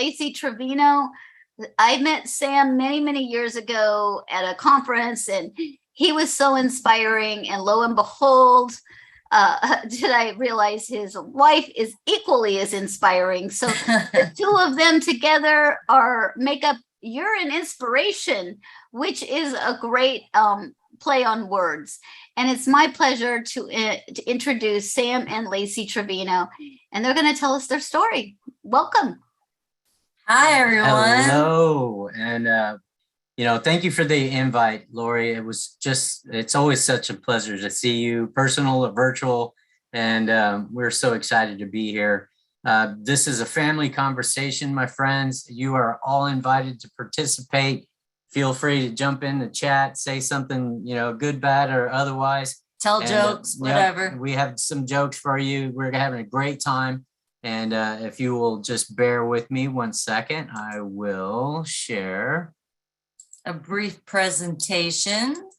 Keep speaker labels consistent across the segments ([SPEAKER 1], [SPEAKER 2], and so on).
[SPEAKER 1] Lacye Trevino. I met Sam many, many years ago at a conference, and he was so inspiring. And lo and behold, did I realize his wife is equally as inspiring. So the two of them together make up You're an Inspiration, which is a great play on words. And it's my pleasure to introduce Sam and Lacye Trevino, and they're going to tell us their story. Welcome.
[SPEAKER 2] Hi, everyone.
[SPEAKER 3] Hello. And, thank you for the invite, Lori. It's always such a pleasure to see you, personal or virtual. And we're so excited to be here. This is a family conversation, my friends. You are all invited to participate. Feel free to jump in the chat, say something, good, bad, or otherwise.
[SPEAKER 2] Tell jokes, whatever.
[SPEAKER 3] We have some jokes for you. We're having a great time. And if you will just bear with me 1 second, I will share
[SPEAKER 2] a brief presentation.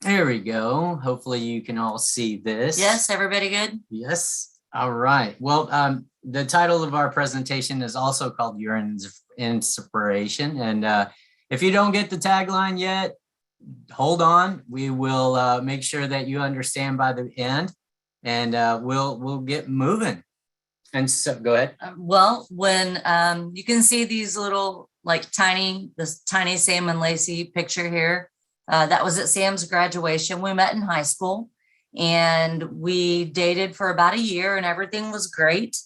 [SPEAKER 3] There we go. Hopefully you can all see this.
[SPEAKER 2] Yes, everybody good?
[SPEAKER 3] Yes. All right. Well, the title of our presentation is also called You're an Inspiration. And if you don't get the tagline yet, hold on. We will make sure that you understand by the end, and we'll get moving. And so go ahead.
[SPEAKER 2] Well, when you can see these little this tiny Sam and Lacye picture here, that was at Sam's graduation. We met in high school and we dated for about a year and everything was great.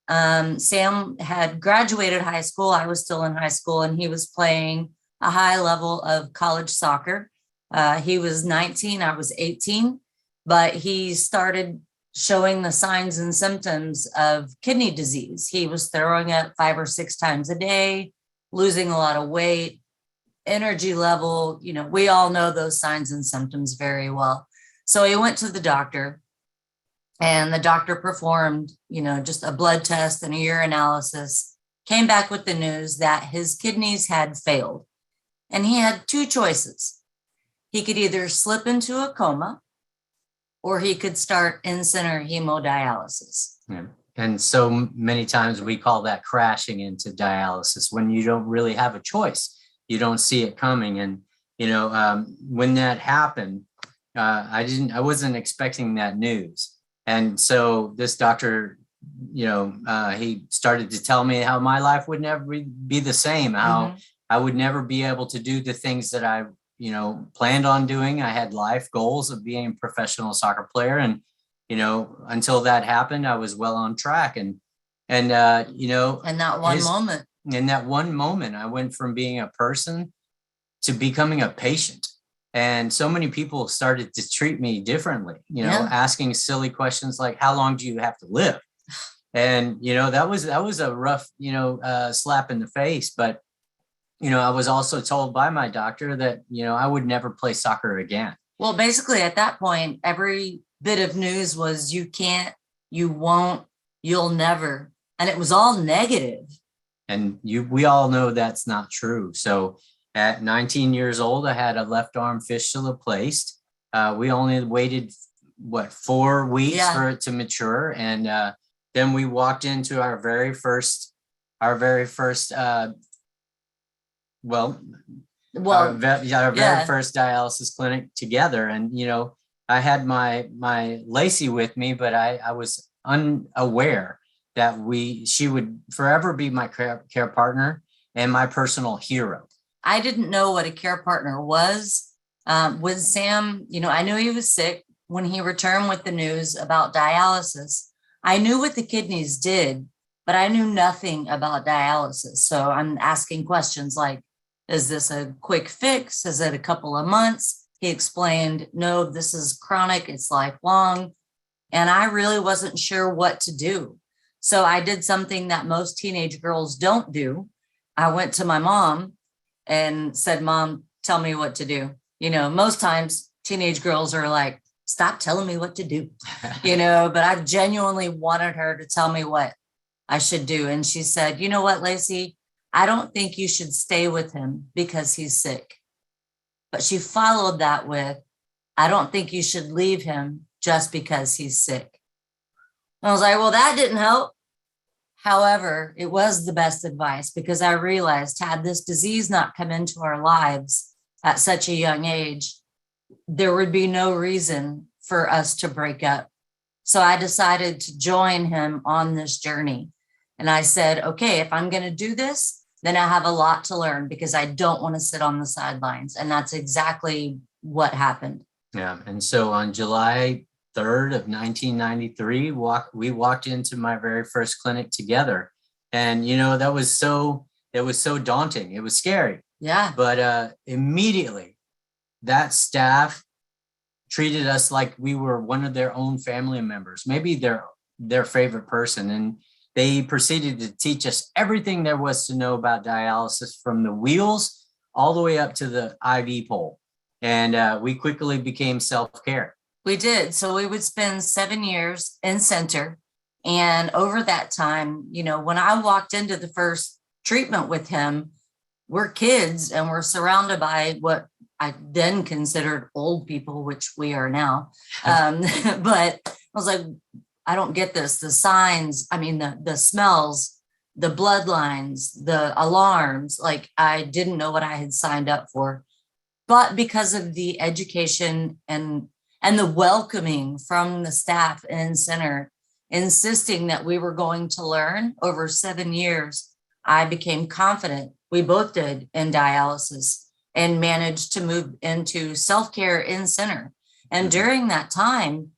[SPEAKER 2] Sam had graduated high school. I was still in high school and he was playing a high level of college soccer. He was 19, I was 18, but he started showing the signs and symptoms of kidney disease. He was throwing up 5 or 6 times a day, losing a lot of weight, energy level. We all know those signs and symptoms very well. So he went to the doctor and the doctor performed, just a blood test and a urinalysis, came back with the news that his kidneys had failed. And he had 2 choices. He could either slip into a coma or he could start in-center hemodialysis.
[SPEAKER 3] Yeah. And so many times we call that crashing into dialysis when you don't really have a choice. You don't see it coming. And, when that happened, I wasn't expecting that news. And so this doctor, he started to tell me how my life would never be the same, how I would never be able to do the things that I planned on doing. I had life goals of being a professional soccer player. And, until that happened, I was well on track. And in that one moment, I went from being a person to becoming a patient. And so many people started to treat me differently, asking silly questions like, how long do you have to live? And, that was a rough, slap in the face. But I was also told by my doctor that, I would never play soccer again.
[SPEAKER 2] Well, basically at that point, every bit of news was you can't, you won't, you'll never. And it was all negative.
[SPEAKER 3] And we all know that's not true. So at 19 years old, I had a left arm fistula placed. We only waited, 4 weeks for it to mature. And then we walked into our very first very first dialysis clinic together. And, I had my Lacye with me, but I was unaware that she would forever be my care partner and my personal hero.
[SPEAKER 2] I didn't know what a care partner was. With Sam, I knew he was sick. When he returned with the news about dialysis, I knew what the kidneys did, but I knew nothing about dialysis. So I'm asking questions like, is this a quick fix? Is it a couple of months? He explained, no, this is chronic, it's lifelong. And I really wasn't sure what to do. So I did something that most teenage girls don't do. I went to my mom and said, Mom, tell me what to do. Most times teenage girls are like, stop telling me what to do, but I genuinely wanted her to tell me what I should do. And she said, you know what, Lacye, I don't think you should stay with him because he's sick. But she followed that with, I don't think you should leave him just because he's sick. And I was like, well, that didn't help. However, it was the best advice because I realized had this disease not come into our lives at such a young age, there would be no reason for us to break up. So I decided to join him on this journey. And I said, okay, if I'm going to do this, then I have a lot to learn because I don't want to sit on the sidelines. And that's exactly what happened.
[SPEAKER 3] Yeah. And so on July 3rd of 1993, we walked into my very first clinic together. And, that was it was so daunting. It was scary.
[SPEAKER 2] Yeah.
[SPEAKER 3] But immediately that staff treated us like we were one of their own family members, maybe their favorite person. And they proceeded to teach us everything there was to know about dialysis, from the wheels all the way up to the IV pole. And we quickly became self-care.
[SPEAKER 2] We did. So we would spend 7 years in center. And over that time, when I walked into the first treatment with him, we're kids and we're surrounded by what I then considered old people, which we are now. But I was like, I don't get this. The signs, the smells, the bloodlines, the alarms, like I didn't know what I had signed up for. But because of the education and the welcoming from the staff in center, insisting that we were going to learn over 7 years, I became confident. We both did in dialysis and managed to move into self-care in center. And during that time,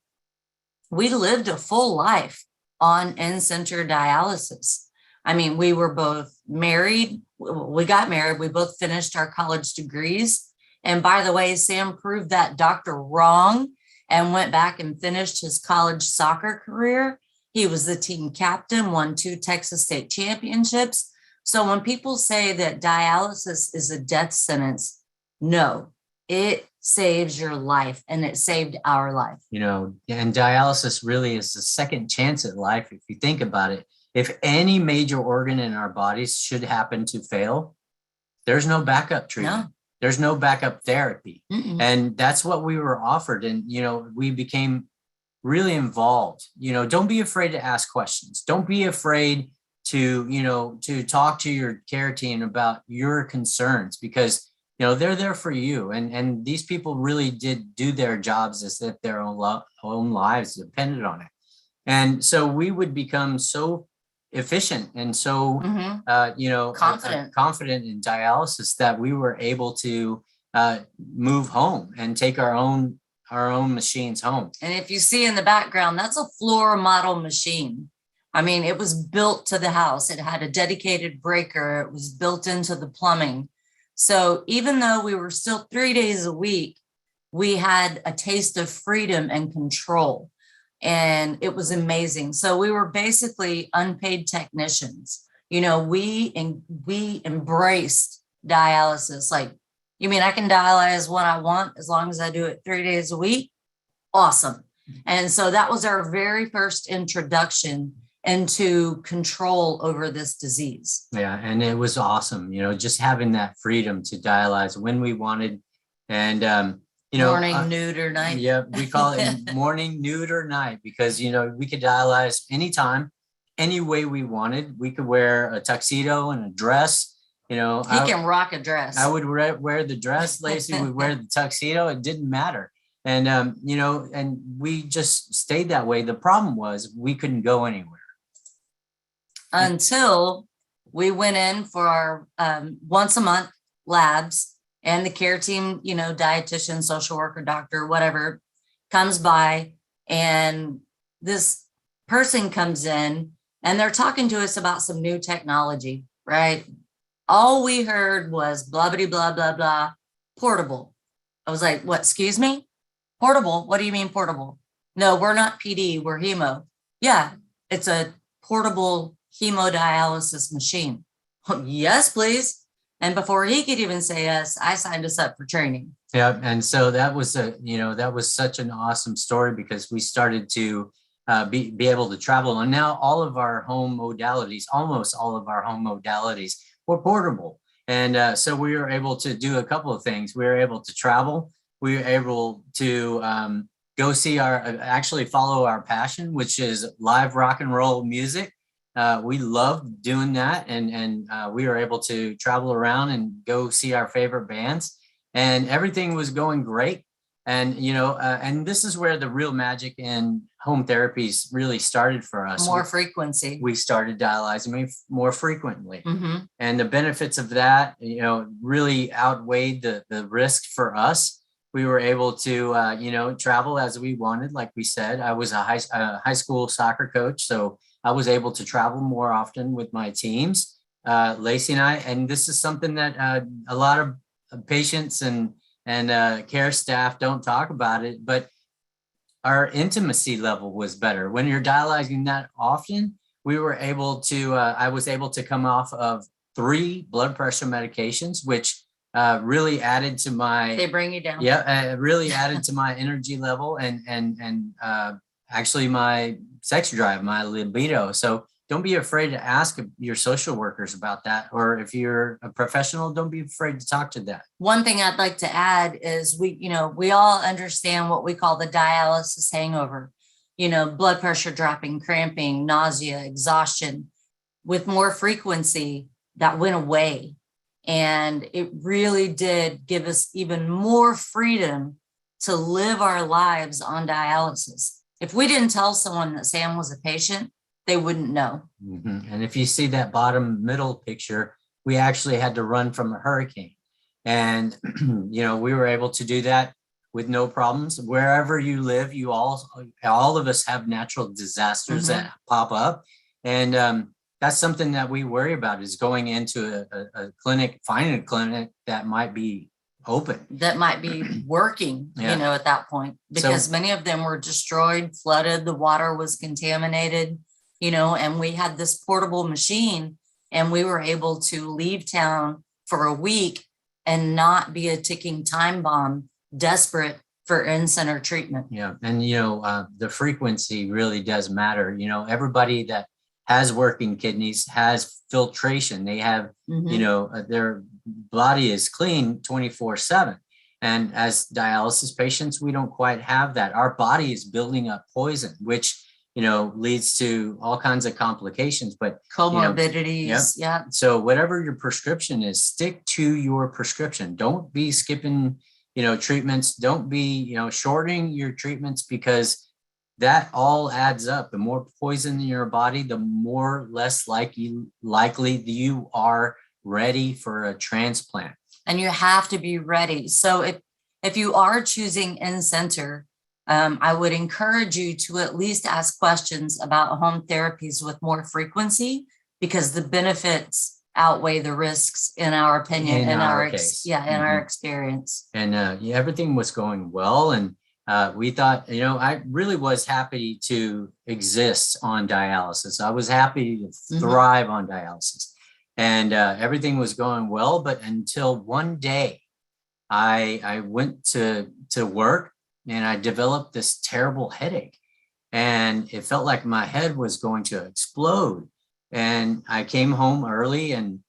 [SPEAKER 2] we lived a full life on in-center dialysis. We were both married. We got married. We both finished our college degrees. And by the way, Sam proved that doctor wrong and went back and finished his college soccer career. He was the team captain, won 2 Texas state championships. So when people say that dialysis is a death sentence, no, it saves your life, and it saved our life.
[SPEAKER 3] And dialysis really is the second chance at life. If you think about it, if any major organ in our bodies should happen to fail, there's no backup treatment. No. There's no backup therapy. Mm-mm. And that's what we were offered. And, we became really involved. Don't be afraid to ask questions. Don't be afraid to talk to your care team about your concerns, because they're there for you. And these people really did do their jobs as if their own lives depended on it. And so we would become so efficient and so, confident in dialysis that we were able to move home and take our own machines home.
[SPEAKER 2] And if you see in the background, that's a floor model machine. It was built to the house. It had a dedicated breaker. It was built into the plumbing. So even though we were still 3 days a week, we had a taste of freedom and control. And it was amazing. So we were basically unpaid technicians. We embraced dialysis. Like, you mean I can dialyze when I want as long as I do it 3 days a week? Awesome. And so that was our very first introduction into control over this disease.
[SPEAKER 3] Yeah. And it was awesome, just having that freedom to dialyze when we wanted. And,
[SPEAKER 2] morning, noon, or night.
[SPEAKER 3] Yeah, we call it morning, noon, or night, because, we could dialyze anytime, any way we wanted. We could wear a tuxedo and a dress.
[SPEAKER 2] He can rock a dress.
[SPEAKER 3] I would wear the dress. Lacey would wear the tuxedo. It didn't matter. And, and we just stayed that way. The problem was we couldn't go anywhere.
[SPEAKER 2] Until we went in for our once a month labs, and the care team, dietitian, social worker, doctor, whatever, comes by, and this person comes in and they're talking to us about some new technology, right? All we heard was blah, blah, blah, blah, blah, portable. I was like, what, excuse me? Portable? What do you mean portable? No, we're not PD, we're hemo. Yeah, it's a portable hemodialysis machine. Oh, yes, please. And before he could even say yes, I signed us up for training.
[SPEAKER 3] Yeah. And so that was that was such an awesome story, because we started to be able to travel. And now all of our home modalities, almost all of our home modalities, were portable. And so we were able to do a couple of things. We were able to travel. We were able to go see actually follow our passion, which is live rock and roll music. We loved doing that, and we were able to travel around and go see our favorite bands, and everything was going great. And and this is where the real magic in home therapies really started for us.
[SPEAKER 2] More frequency.
[SPEAKER 3] We started dialyzing more frequently,
[SPEAKER 2] Mhm.
[SPEAKER 3] and the benefits of that, really outweighed the risk for us. We were able to, travel as we wanted. Like we said, I was a high school soccer coach, so I was able to travel more often with my teams, Lacey and I. And this is something that a lot of patients and care staff don't talk about it, but our intimacy level was better. When you're dialyzing that often, we were able to, I was able to come off of 3 blood pressure medications, which really added to my,
[SPEAKER 2] They bring you down.
[SPEAKER 3] yeah, really added to my energy level and actually my sex drive, my libido. So don't be afraid to ask your social workers about that. Or if you're a professional, don't be afraid to talk to that.
[SPEAKER 2] One thing I'd like to add is we all understand what we call the dialysis hangover, blood pressure dropping, cramping, nausea, exhaustion. With more frequency, that went away. And it really did give us even more freedom to live our lives on dialysis. If we didn't tell someone that Sam was a patient, they wouldn't know.
[SPEAKER 3] Mm-hmm. And if you see that bottom middle picture, we actually had to run from a hurricane. And, we were able to do that with no problems. Wherever you live, all of us have natural disasters that pop up. And that's something that we worry about, is going into a clinic, finding a clinic that might be open,
[SPEAKER 2] that might be working, at that point, because many of them were destroyed, flooded, the water was contaminated, and we had this portable machine, and we were able to leave town for a week and not be a ticking time bomb, desperate for in-center treatment.
[SPEAKER 3] Yeah. And, the frequency really does matter. Everybody that has working kidneys has filtration. They have, their body is clean 24/7. And as dialysis patients, we don't quite have that. Our body is building up poison, which, leads to all kinds of complications, but
[SPEAKER 2] comorbidities. Yeah.
[SPEAKER 3] So whatever your prescription is, stick to your prescription. Don't be skipping, treatments. Don't be, shorting your treatments, because that all adds up. The more poison in your body, the less likely you are ready for a transplant.
[SPEAKER 2] And you have to be ready. So if you are choosing in-center, I would encourage you to at least ask questions about home therapies with more frequency, because the benefits outweigh the risks, in our opinion, in our experience.
[SPEAKER 3] And everything was going well. And we thought, I really was happy to exist on dialysis. I was happy to thrive on dialysis, and everything was going well. But until one day, I went to work, and I developed this terrible headache, and it felt like my head was going to explode. And I came home early, and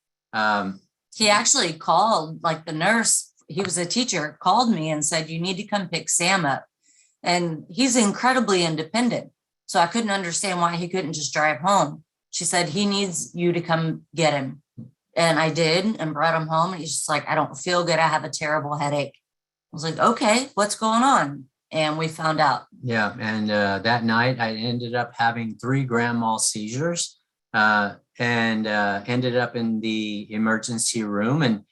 [SPEAKER 2] he actually called, like the nurse, he was a teacher, called me and said, "You need to come pick Sam up." And he's incredibly independent. So I couldn't understand why he couldn't just drive home. She said, "He needs you to come get him." And I did, and brought him home. And he's just like, "I don't feel good. I have a terrible headache." I was like, "Okay, what's going on?" And we found out.
[SPEAKER 3] Yeah. And that night I ended up having 3 grand mal seizures, and ended up in the emergency room. And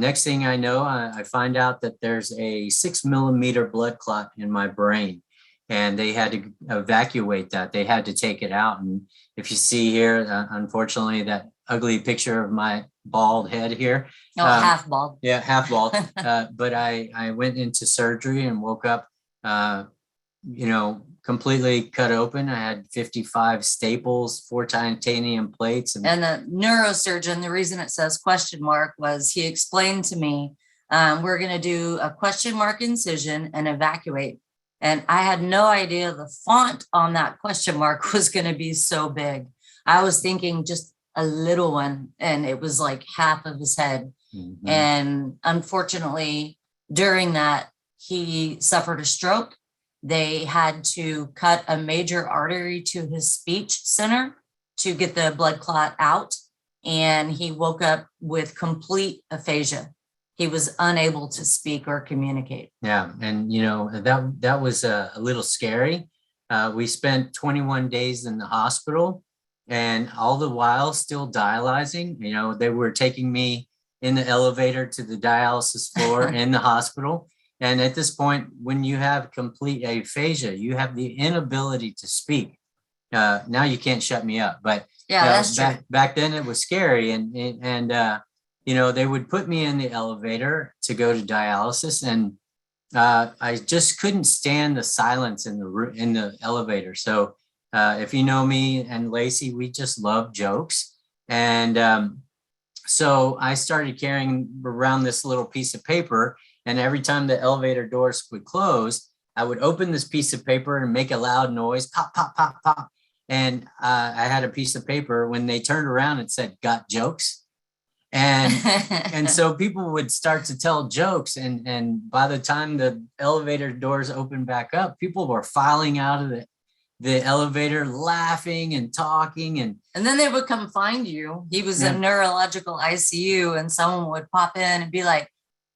[SPEAKER 3] next thing I know, I find out that there's a 6 millimeter blood clot in my brain, and they had to evacuate that. They had to take it out. And if you see here, unfortunately, that ugly picture of my bald head here.
[SPEAKER 2] Half bald.
[SPEAKER 3] Yeah, half bald. But I went into surgery and woke up, completely cut open. I had 55 staples, 4 titanium plates.
[SPEAKER 2] And the neurosurgeon, the reason it says question mark was he explained to me, we're going to do a question mark incision and evacuate. And I had no idea the font on that question mark was going to be so big. I was thinking just a little one, and it was like half of his head. Mm-hmm. And unfortunately, during that, he suffered a stroke. They had to cut a major artery to his speech center. to get the blood clot out, and he woke up with complete aphasia. He was unable to speak or communicate.
[SPEAKER 3] Yeah, and that was a little scary. We spent 21 days in the hospital, and all the while still dialyzing. They were taking me in the elevator to the dialysis floor in the hospital. And at this point, when you have complete aphasia, you have the inability to speak. Now you can't shut me up, but
[SPEAKER 2] Yeah, that's true.
[SPEAKER 3] back then it was scary, and they would put me in the elevator to go to dialysis, and I just couldn't stand the silence in the elevator. So if you know me and Lacey, we just love jokes, and so I started carrying around this little piece of paper, and every time the elevator doors would close, I would open this piece of paper and make a loud noise, pop, pop, pop, pop. And I had a piece of paper. When they turned around, it said, "Got jokes?" And so people would start to tell jokes. And by the time the elevator doors opened back up, people were filing out of the elevator, laughing and talking. And
[SPEAKER 2] then they would come find you. He was in neurological ICU, and someone would pop in and be like,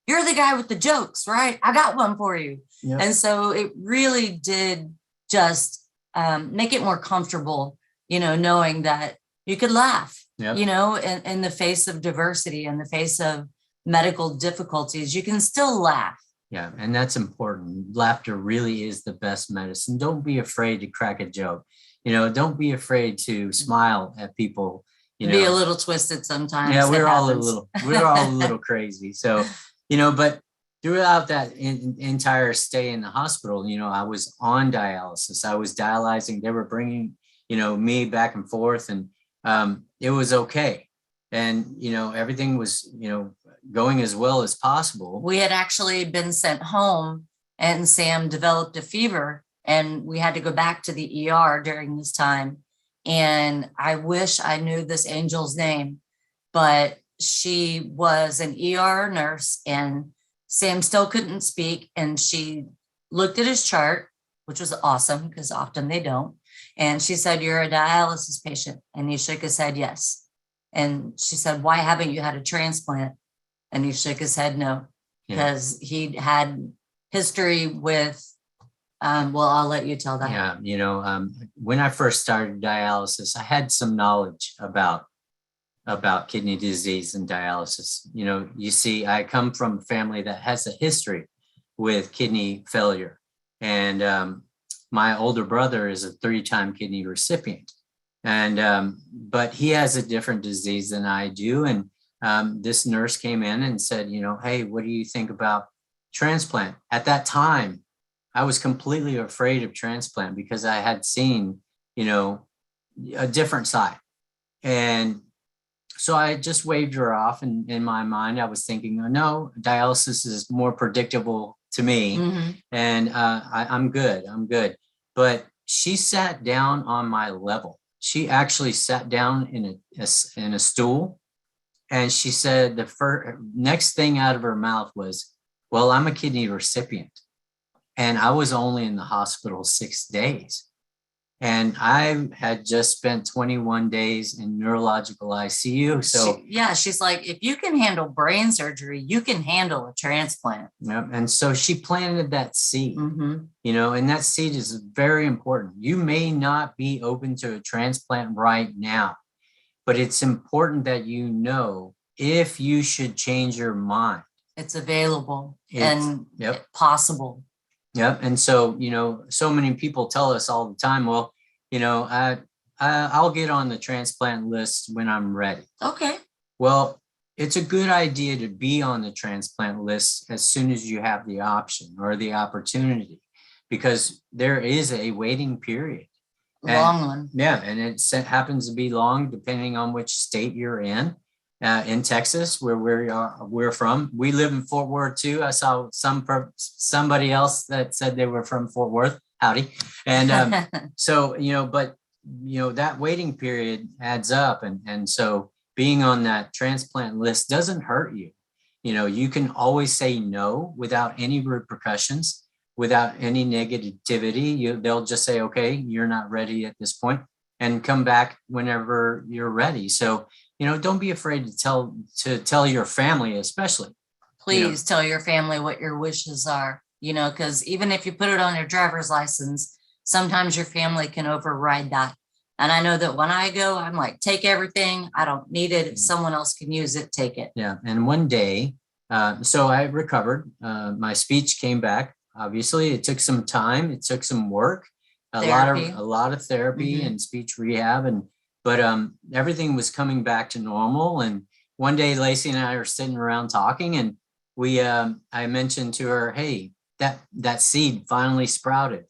[SPEAKER 2] "You're the guy with the jokes, right? I got one for you." Yep. And so it really did just make it more comfortable, knowing that you could laugh, yep. In the face of diversity, in the face of medical difficulties, you can still laugh.
[SPEAKER 3] Yeah. And that's important. Laughter really is the best medicine. Don't be afraid to crack a joke. Don't be afraid to smile at people.
[SPEAKER 2] Be a little twisted sometimes.
[SPEAKER 3] Yeah, we're all a little crazy. So, but throughout that entire stay in the hospital, I was on dialysis. I was dialyzing. They were bringing, me back and forth, and it was okay. And, everything was, going as well as possible.
[SPEAKER 2] We had actually been sent home, and Sam developed a fever, and we had to go back to the ER during this time. And I wish I knew this angel's name, but she was an ER nurse, and Sam still couldn't speak. And she looked at his chart, which was awesome because often they don't. And she said, "You're a dialysis patient." And he shook his head, yes. And she said, "Why haven't you had a transplant?" And he shook his head, no, because he had history with, I'll let you tell that.
[SPEAKER 3] Yeah. When I first started dialysis, I had some knowledge about kidney disease and dialysis. You see, I come from a family that has a history with kidney failure. And my older brother is a 3-time kidney recipient. And but he has a different disease than I do. And this nurse came in and said, "Hey, what do you think about transplant?" At that time, I was completely afraid of transplant because I had seen, a different side. And so I just waved her off. And in my mind, I was thinking, "Oh, no, dialysis is more predictable to me." Mm-hmm. And I'm good. But she sat down on my level. She actually sat down in a stool. And she said the next thing out of her mouth was, "Well, I'm a kidney recipient. And I was only in the hospital 6 days. And I had just spent 21 days in neurological ICU." So
[SPEAKER 2] she's like, "If you can handle brain surgery, you can handle a transplant."
[SPEAKER 3] Yeah. And so she planted that seed, and that seed is very important. You may not be open to a transplant right now, but it's important that if you should change your mind.
[SPEAKER 2] It's available and possible.
[SPEAKER 3] Yep. And so, so many people tell us all the time, "Well, I'll get on the transplant list when I'm ready."
[SPEAKER 2] Okay.
[SPEAKER 3] Well, it's a good idea to be on the transplant list as soon as you have the option or the opportunity, because there is a waiting period.
[SPEAKER 2] Long one.
[SPEAKER 3] Yeah. And it happens to be long depending on which state you're in. In Texas, where we're from. We live in Fort Worth too. I saw somebody else that said they were from Fort Worth. Howdy. And so, but that waiting period adds up. And so being on that transplant list doesn't hurt you. You can always say no without any repercussions, without any negativity. They'll just say, "Okay, you're not ready at this point." and come back whenever you're ready. So, don't be afraid to tell your family, especially.
[SPEAKER 2] Please tell your family what your wishes are, because even if you put it on your driver's license, sometimes your family can override that. And I know that when I go, I'm like, take everything. I don't need it. If someone else can use it, take it.
[SPEAKER 3] Yeah. And one day, so I recovered. My speech came back. Obviously, it took some time. It took some work, a lot of therapy and speech rehab, but everything was coming back to normal. And one day, Lacey and I are sitting around talking, and I mentioned to her, hey, that seed finally sprouted.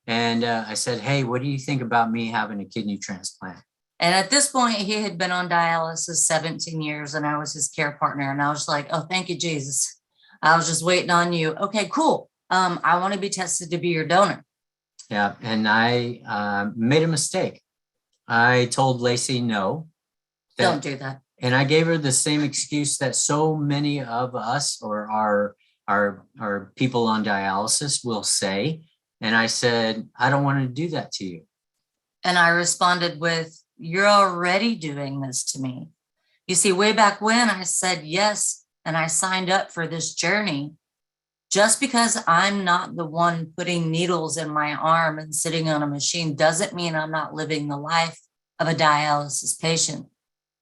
[SPEAKER 3] And I said, hey, what do you think about me having a kidney transplant?
[SPEAKER 2] And at this point, he had been on dialysis 17 years, and I was his care partner. And I was like, oh, thank you, Jesus. I was just waiting on you. Okay, cool. I want to be tested to be your donor.
[SPEAKER 3] Yeah. And I made a mistake. I told Lacey no.
[SPEAKER 2] Don't do that.
[SPEAKER 3] And I gave her the same excuse that so many of us or our people on dialysis will say. And I said, I don't want to do that to you.
[SPEAKER 2] And I responded with, you're already doing this to me. You see, way back when I said yes, and I signed up for this journey, just because I'm not the one putting needles in my arm and sitting on a machine doesn't mean I'm not living the life of a dialysis patient.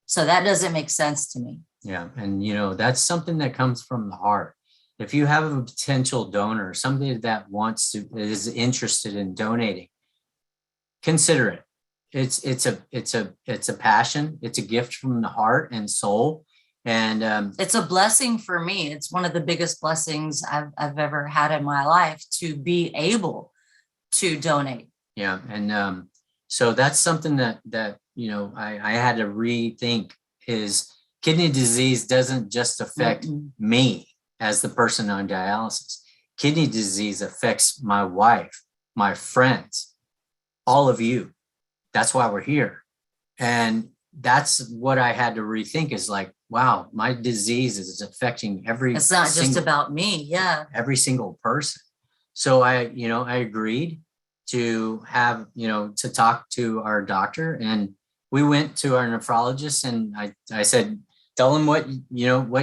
[SPEAKER 2] So that doesn't make sense to me.
[SPEAKER 3] Yeah. And, that's something that comes from the heart. If you have a potential donor, somebody that is interested in donating, consider it. It's a passion. It's a gift from the heart and soul. And
[SPEAKER 2] it's a blessing for me. It's one of the biggest blessings I've ever had in my life to be able to donate.
[SPEAKER 3] Yeah. And so that's something that I had to rethink is kidney disease doesn't just affect me as the person on dialysis. Kidney disease affects my wife, my friends, all of you. That's why we're here. And that's what I had to rethink is like, wow, my disease is affecting
[SPEAKER 2] it's not just about me. Yeah.
[SPEAKER 3] Every single person. So I agreed to have, to talk to our doctor, and we went to our nephrologist, and I said, tell him what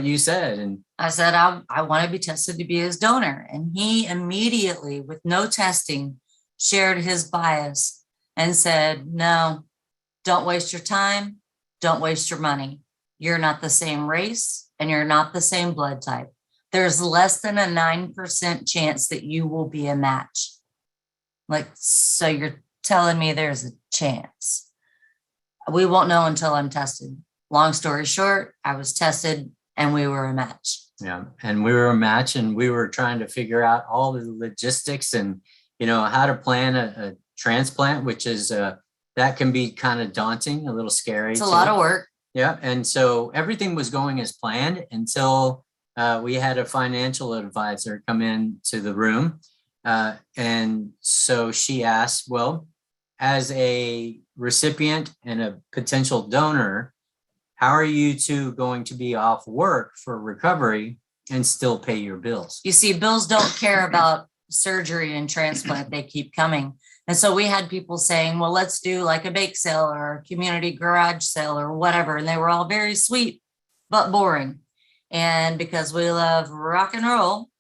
[SPEAKER 3] you said. And
[SPEAKER 2] I said, I want to be tested to be his donor. And he immediately, with no testing, shared his bias and said, no, don't waste your time. Don't waste your money. You're not the same race and you're not the same blood type. There's less than a 9% chance that you will be a match. So you're telling me there's a chance. We won't know until I'm tested. Long story short, I was tested and we were a match.
[SPEAKER 3] Yeah. And we were a match, and we were trying to figure out all the logistics and, how to plan a transplant, which is that can be kind of daunting, a little scary.
[SPEAKER 2] It's a lot of work.
[SPEAKER 3] Yeah. And so everything was going as planned until we had a financial advisor come into the room. And so she asked, well, as a recipient and a potential donor, how are you two going to be off work for recovery and still pay your bills?
[SPEAKER 2] You see, bills don't care about surgery and transplant. They keep coming. And so we had people saying, well, let's do like a bake sale or a community garage sale or whatever. And they were all very sweet, but boring. And because we love rock and roll,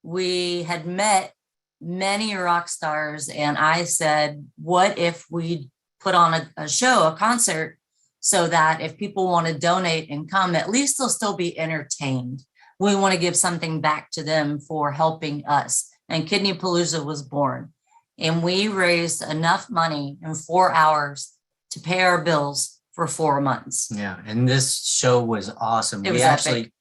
[SPEAKER 2] we had met many rock stars. And I said, what if we put on a show, a concert, so that if people want to donate and come, at least they'll still be entertained. We want to give something back to them for helping us. And Kidney Palooza was born. And we raised enough money in 4 hours to pay our bills for 4 months.
[SPEAKER 3] Yeah. And this show was awesome.
[SPEAKER 2] It was
[SPEAKER 3] actually,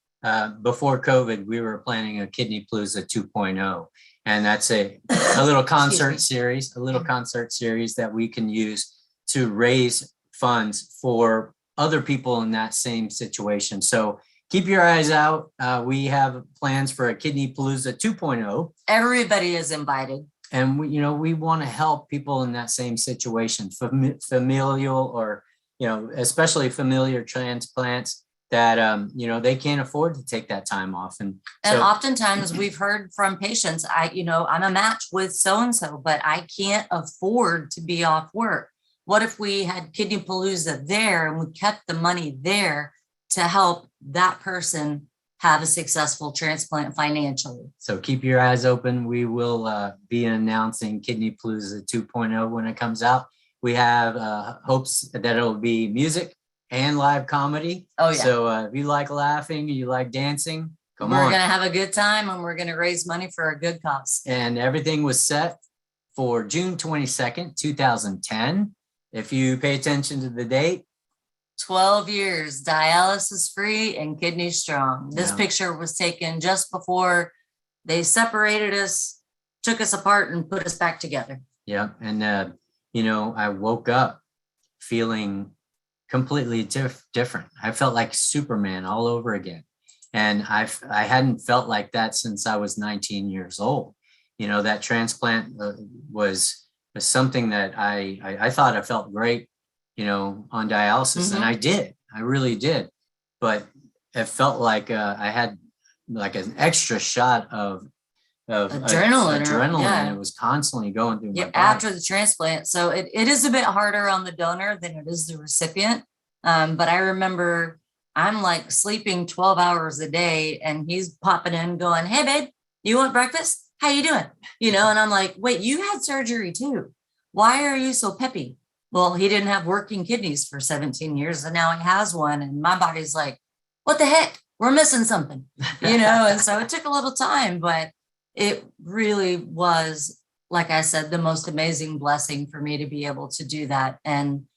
[SPEAKER 3] before COVID, we were planning a Kidney Palooza 2.0. And that's a little concert series, that we can use to raise funds for other people in that same situation. So keep your eyes out. We have plans for a Kidney Palooza 2.0.
[SPEAKER 2] Everybody is invited.
[SPEAKER 3] And we want to help people in that same situation, familial or, especially familiar transplants that, they can't afford to take that time off. And
[SPEAKER 2] oftentimes we've heard from patients, I'm a match with so-and-so, but I can't afford to be off work. what if we had Kidney Palooza there and we kept the money there to help that person have a successful transplant financially?
[SPEAKER 3] So keep your eyes open. We will be announcing Kidney Palooza 2.0 when it comes out. We have hopes that it'll be music and live comedy.
[SPEAKER 2] Oh, yeah.
[SPEAKER 3] So if you like laughing, you like dancing, come
[SPEAKER 2] We're
[SPEAKER 3] on.
[SPEAKER 2] going to have a good time, and we're going to raise money for a good cause.
[SPEAKER 3] And everything was set for June 22nd, 2010. If you pay attention to the date,
[SPEAKER 2] 12 years, dialysis free and kidney strong. This
[SPEAKER 3] Yeah.
[SPEAKER 2] picture was taken just before they separated us, took us apart, and put us back together.
[SPEAKER 3] yeah. And, you know, I woke up feeling completely different. I felt like Superman all over again. And I hadn't felt like that since I was 19 years old. You know, that transplant was something that I thought I felt great, you know, on dialysis. And I did, I really did. But it felt like I had like an extra shot of
[SPEAKER 2] Adrenaline, yeah.
[SPEAKER 3] and it was constantly going through my body.
[SPEAKER 2] After the transplant. So it is a bit harder on the donor than it is the recipient. But I remember I'm like sleeping 12 hours a day and he's popping in going, "Hey babe, you want breakfast? How you doing?" You know, and I'm like, "Wait, you had surgery too. Why are you so peppy?" Well, he didn't have working kidneys for 17 years and now he has one. And my body's like, "What the heck? We're missing something," you know? And so it took a little time, but it really was, like I said, the most amazing blessing for me to be able to do that. And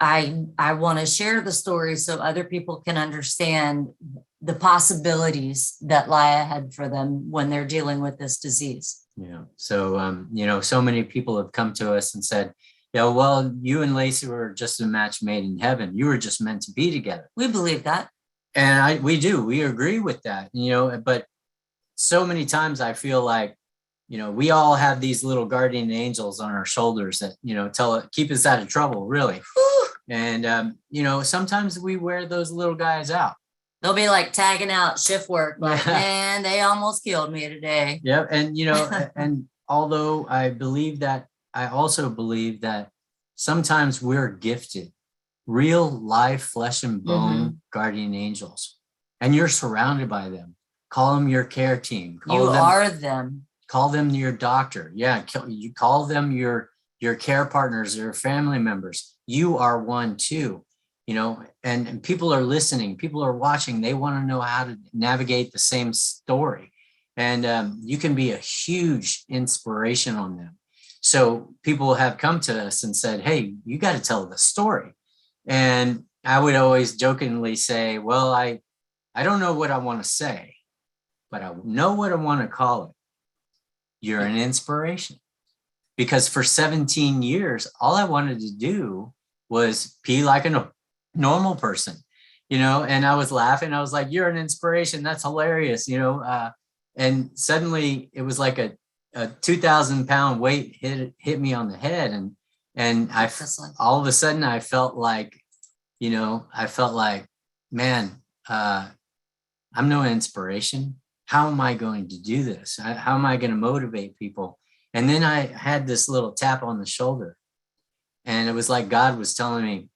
[SPEAKER 2] I want to share the story so other people can understand the possibilities that Lacye had for them when they're dealing with this disease.
[SPEAKER 3] Yeah. So, you know, so many people have come to us and said, "Yeah, well, you and Lacye were just a match made in heaven. You were just meant to be together."
[SPEAKER 2] We believe that.
[SPEAKER 3] And we agree with that, you know, but so many times I feel like, you know, we all have these little guardian angels on our shoulders that, you know, keep us out of trouble, really. And, you know, sometimes we wear those little guys out.
[SPEAKER 2] They'll be like tagging out shift work, like, "Man, they almost killed me today."
[SPEAKER 3] Yeah. And, you know, and although I also believe that sometimes we're gifted real life flesh and bone guardian angels, and you're surrounded by them. Call them your care team.
[SPEAKER 2] Are them.
[SPEAKER 3] Call them your doctor. Yeah. You call them your care partners or family members. You are one too, you know, and people are listening, people are watching. They want to know how to navigate the same story. And you can be a huge inspiration on them. So people have come to us and said, "Hey, you got to tell the story." And I would always jokingly say, "Well, I don't know what I want to say, but I know what I want to call it. You're an inspiration." Because for 17 years, all I wanted to do was pee like a normal person, you know, and I was laughing. I was like, "You're an inspiration. That's hilarious." You know, and suddenly it was like a 2,000-pound weight hit me on the head. And all of a sudden I felt like, you know, man, I'm no inspiration. How am I going to do this? How am I going to motivate people? And then I had this little tap on the shoulder, and it was like God was telling me,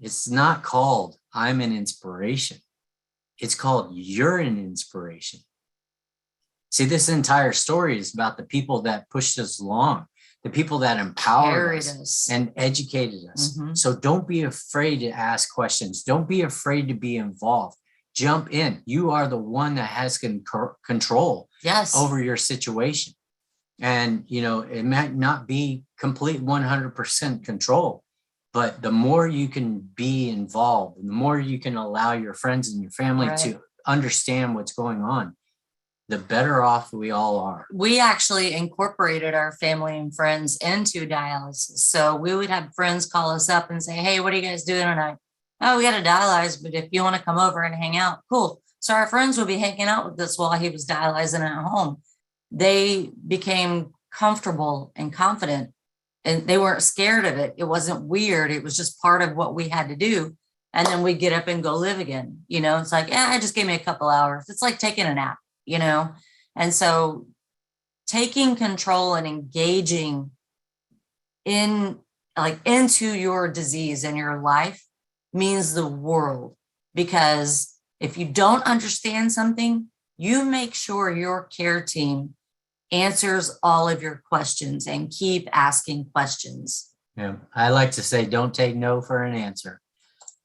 [SPEAKER 3] it's not called "I'm an inspiration." It's called "You're an inspiration." See, this entire story is about the people that pushed us along, the people that empowered us and educated us. So don't be afraid to ask questions. Don't be afraid to be involved. Jump in. You are the one that has control over your situation. And, you know, it might not be complete 100% control, but the more you can be involved and the more you can allow your friends and your family to understand what's going on, the better off we all are.
[SPEAKER 2] We actually incorporated our family and friends into dialysis. So we would have friends call us up and say, "Hey, what are you guys doing tonight?" "Oh, we got to dialyze, but if you want to come over and hang out," cool. So our friends would be hanging out with us while he was dialyzing at home. They became comfortable and confident, and they weren't scared of it. It wasn't weird. It was just part of what we had to do. And then we get up and go live again. You know, it's like, "Yeah, it just gave me a couple hours." It's like taking a nap, you know? And so taking control and engaging in like into your disease and your life means the world, because if you don't understand something, you make sure your care team answers all of your questions and keep asking questions.
[SPEAKER 3] Yeah, I like to say, don't take no for an answer.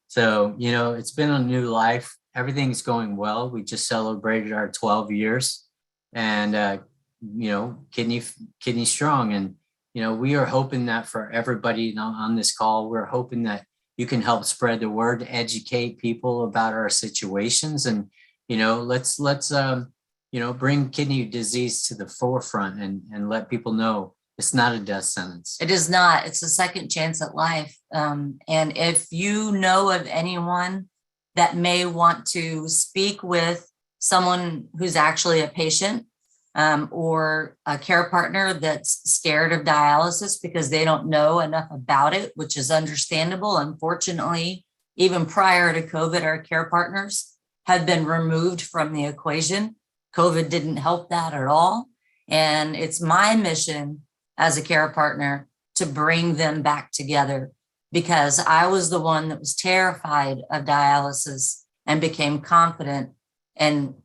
[SPEAKER 3] So, it's been a new life. Everything's going well. We just celebrated our 12 years and, kidney strong. And, we are hoping that for everybody on this call, we're hoping that you can help spread the word, educate people about our situations. And, let's bring kidney disease to the forefront and let people know it's not a death sentence.
[SPEAKER 2] It is not. It's a second chance at life. And if you know of anyone that may want to speak with someone who's actually a patient or a care partner that's scared of dialysis because they don't know enough about it, which is understandable. Unfortunately, even prior to COVID, our care partners had been removed from the equation. COVID didn't help that at all. And it's my mission as a care partner to bring them back together, because I was the one that was terrified of dialysis and became confident and,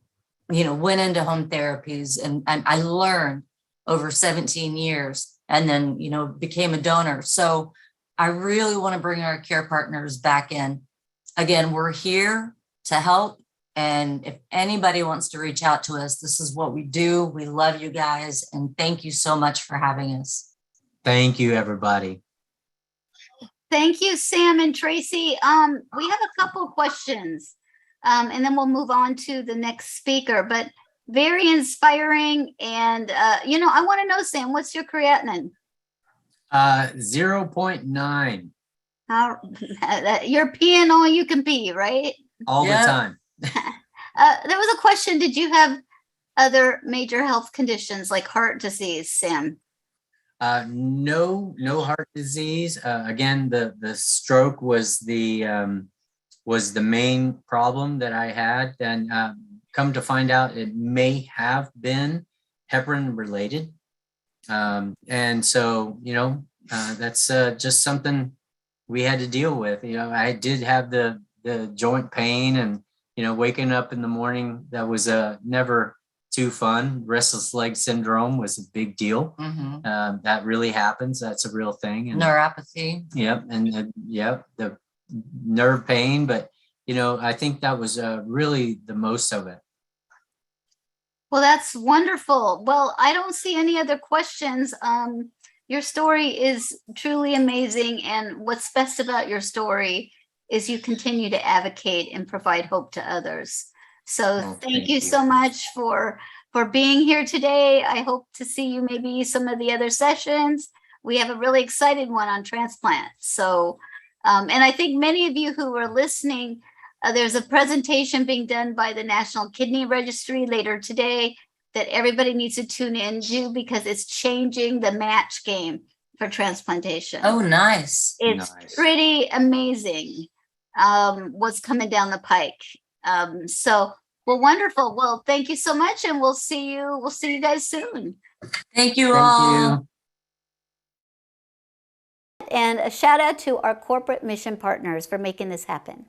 [SPEAKER 2] went into home therapies and I learned over 17 years and then, became a donor. So I really want to bring our care partners back in. Again, we're here to help. And if anybody wants to reach out to us, this is what we do. We love you guys. And thank you so much for having us.
[SPEAKER 3] Thank you, everybody.
[SPEAKER 1] Thank you, Sam and Tracy. We have a couple questions, and then we'll move on to the next speaker, but very inspiring. And, I want to know, Sam, what's your creatinine?
[SPEAKER 3] 0.9.
[SPEAKER 1] You're peeing all you can pee, right?
[SPEAKER 3] All
[SPEAKER 2] Yep.
[SPEAKER 3] the time.
[SPEAKER 1] There was a question. Did you have other major health conditions like heart disease, Sam?
[SPEAKER 3] No heart disease. Again, the stroke was the main problem that I had. And come to find out, it may have been heparin related. And so, that's just something we had to deal with. I did have the joint pain and, waking up in the morning, that was never too fun. Restless leg syndrome was a big deal.
[SPEAKER 2] Mm-hmm.
[SPEAKER 3] That really happens. That's a real thing. And,
[SPEAKER 2] Neuropathy.
[SPEAKER 3] Yep. And the nerve pain. But, I think that was really the most of it.
[SPEAKER 1] Well, that's wonderful. Well, I don't see any other questions. Your story is truly amazing. And what's best about your story is you continue to advocate and provide hope to others. So thank you so much for being here today. I hope to see you maybe some of the other sessions. We have a really excited one on transplant. So, and I think many of you who are listening, there's a presentation being done by the National Kidney Registry later today that everybody needs to tune into because it's changing the match game for transplantation.
[SPEAKER 2] Oh, nice.
[SPEAKER 1] It's pretty amazing what's coming down the pike. Well, wonderful. Well, thank you so much. And we'll see you guys soon.
[SPEAKER 2] Thank you all.
[SPEAKER 1] And a shout out to our corporate mission partners for making this happen.